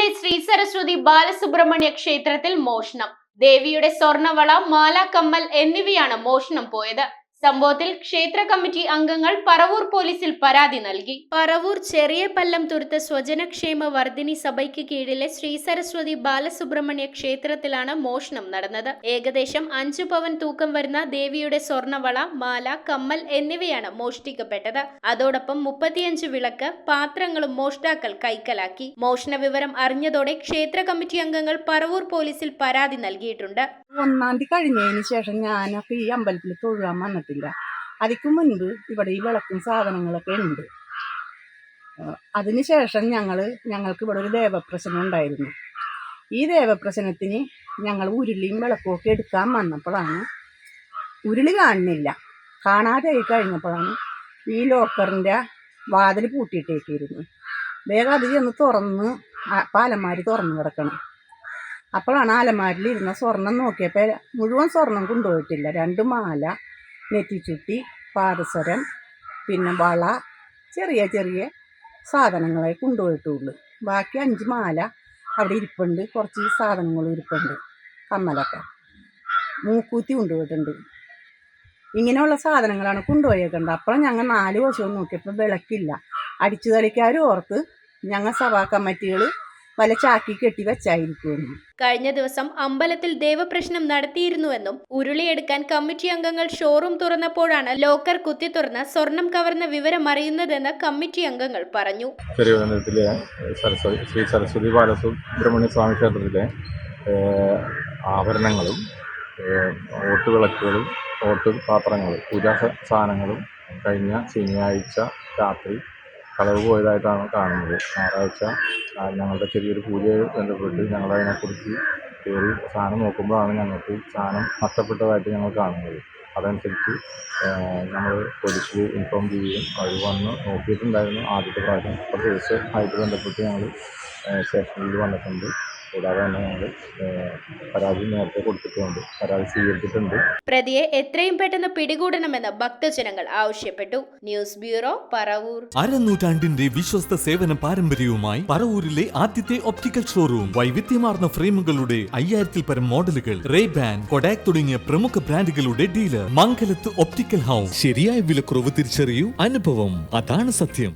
പറവൂരിലെ ശ്രീ സരസ്വതി ബാലസുബ്രഹ്മണ്യ ക്ഷേത്രത്തിൽ മോഷണം. ദേവിയുടെ സ്വർണവള, മാല, കമ്മൽ എന്നിവയാണ് മോഷണം പോയത്. സംഭവത്തിൽ ക്ഷേത്ര കമ്മിറ്റി അംഗങ്ങൾ പറവൂർ പോലീസിൽ പരാതി നൽകി. പറവൂർ ചെറിയ പല്ലം തുരുത്ത് സ്വജനക്ഷേമ വർദ്ധിനി സഭയ്ക്ക് കീഴിലെ ശ്രീ സരസ്വതി ബാലസുബ്രഹ്മണ്യ ക്ഷേത്രത്തിലാണ് മോഷണം നടന്നത്. ഏകദേശം 5 പവൻ തൂക്കം വരുന്ന ദേവിയുടെ സ്വർണവള, മാല, കമ്മൽ എന്നിവയാണ് മോഷ്ടിക്കപ്പെട്ടത്. അതോടൊപ്പം 35 വിളക്ക്, പാത്രങ്ങളും മോഷ്ടാക്കൾ കൈക്കലാക്കി. മോഷണ വിവരം അറിഞ്ഞതോടെ ക്ഷേത്ര കമ്മിറ്റി അംഗങ്ങൾ പറവൂർ പോലീസിൽ പരാതി നൽകിയിട്ടുണ്ട്. 1-ാം തീയതി കഴിഞ്ഞതിന് ശേഷം ഞാനൊക്കെ ഈ അമ്പലത്തിൽ തൊഴുകാൻ വന്നിട്ടില്ല. അതിക്ക് മുൻപ് ഇവിടെ ഈ വിളക്കും സാധനങ്ങളൊക്കെ ഉണ്ട്. അതിനുശേഷം ഞങ്ങൾക്ക് ഇവിടെ ഒരു ദേവപ്രശ്നം ഉണ്ടായിരുന്നു. ഈ ദേവപ്രശ്നത്തിന് ഞങ്ങൾ ഉരുളിയും വിളക്കും ഒക്കെ എടുക്കാൻ വന്നപ്പോഴാണ് ഉരുളി കാണുന്നില്ല. കാണാതെ കഴിഞ്ഞപ്പോഴാണ് ഈ ലോക്കറിൻ്റെ വാതിൽ പൂട്ടിയിട്ടേക്കിയിരുന്നു. വേഗം അത് ചെന്ന് തുറന്ന് പാലന്മാർ തുറന്നു കിടക്കണം. അപ്പോഴാണ് അലമാരിലിരുന്ന സ്വർണം നോക്കിയപ്പോൾ മുഴുവൻ സ്വർണം കൊണ്ടുപോയിട്ടില്ല. 2 മാല, നെറ്റിച്ചുട്ടി, പാദസരം, പിന്നെ വള, ചെറിയ ചെറിയ സാധനങ്ങളെ കൊണ്ടുപോയിട്ടുള്ളൂ. ബാക്കി 5 മാല അവിടെ ഇരിപ്പുണ്ട്. കുറച്ച് സാധനങ്ങളും ഇരിപ്പുണ്ട്, കമ്മലൊക്കെ. മൂക്കൂത്തി കൊണ്ടുപോയിട്ടുണ്ട്. ഇങ്ങനെയുള്ള സാധനങ്ങളാണ് കൊണ്ടുപോയേക്കുന്നത്. അപ്പോൾ ഞങ്ങൾ 4 വർഷവും നോക്കിയപ്പോൾ വിളക്കില്ല. അടിച്ചു കളിക്കാർ ഓർത്ത് ഞങ്ങൾ സഭാ കമ്മിറ്റികൾ വല ചാക്കി കെട്ടി വെച്ചായിരിക്കുമെന്ന്. കഴിഞ്ഞ ദിവസം അമ്പലത്തിൽ ദേവപ്രശ്നം നടത്തിയിരുന്നുവെന്നും ഉരുളിയെടുക്കാൻ കമ്മിറ്റി അംഗങ്ങൾ ഷോറൂം തുറന്നപ്പോഴാണ് ലോക്കർ കുത്തി തുറന്ന് സ്വർണം കവർന്ന വിവരം അറിയുന്നതെന്ന് കമ്മിറ്റി അംഗങ്ങൾ പറഞ്ഞു. തിരുവനന്തപുരത്തിലെ ശ്രീ സരസ്വതി ബാലസുബ്രഹ്മണ്യ സ്വാമി ക്ഷേത്രത്തിലെ ആഭരണങ്ങളും ഓട്ടുവിളക്കുകളും ഓട്ടുപാത്രങ്ങളും പൂജാ സാധനങ്ങളും കഴിഞ്ഞ ശനിയാഴ്ച രാത്രി കളവ് പോയതായിട്ടാണ് കാണുന്നത്. ഞായറാഴ്ച ഞങ്ങളുടെ ചെറിയൊരു പൂജയെ ബന്ധപ്പെട്ട് ഞങ്ങളതിനെക്കുറിച്ച് കയറി സാധനം നോക്കുമ്പോഴാണ് ഞങ്ങൾക്ക് സാധനം നഷ്ടപ്പെട്ടതായിട്ട് ഞങ്ങൾ കാണുന്നത്. അതനുസരിച്ച് ഞങ്ങൾ പോലീസിൽ ഇൻഫോം ചെയ്യുകയും അവർ വന്ന് നോക്കിയിട്ടുണ്ടായിരുന്നു. ആദ്യത്തെ പ്രാവശ്യം അപ്പോൾ കേസുമായിട്ട് ബന്ധപ്പെട്ട് ഞങ്ങൾ സ്റ്റേഷനിൽ വന്നിട്ടുണ്ട്. കൂടാതെ തന്നെ ഞങ്ങൾ പരാതി നേരത്തെ കൊടുത്തിട്ടുണ്ട്, പരാതി സ്വീകരിച്ചിട്ടുണ്ട്. പ്രതിയെ എത്രയും പെട്ടെന്ന് പിടികൂടണമെന്ന് ഭക്തജനങ്ങൾ ആവശ്യപ്പെട്ടു. News bureau, Paravur. അരനൂറ്റാണ്ടിന്റെ വിശ്വസ്ത സേവന പാരമ്പര്യവുമായി പറവൂരിലെ ആദ്യത്തെ ഒപ്റ്റിക്കൽ ഷോറൂം. വൈവിധ്യമാർന്ന ഫ്രെയിമുകളുടെ 5000-ൽ പരം മോഡലുകൾ, റേ-ബാൻ, കൊഡാക് തുടങ്ങിയ പ്രമുഖ ബ്രാൻഡുകളുടെ ഡീലർ. മംഗലത്ത് ഒപ്റ്റിക്കൽ ഹൗസ്. ശരിയായ വിലക്കുറവ് തിരിച്ചറിയൂ, അനുഭവം അതാണ് സത്യം.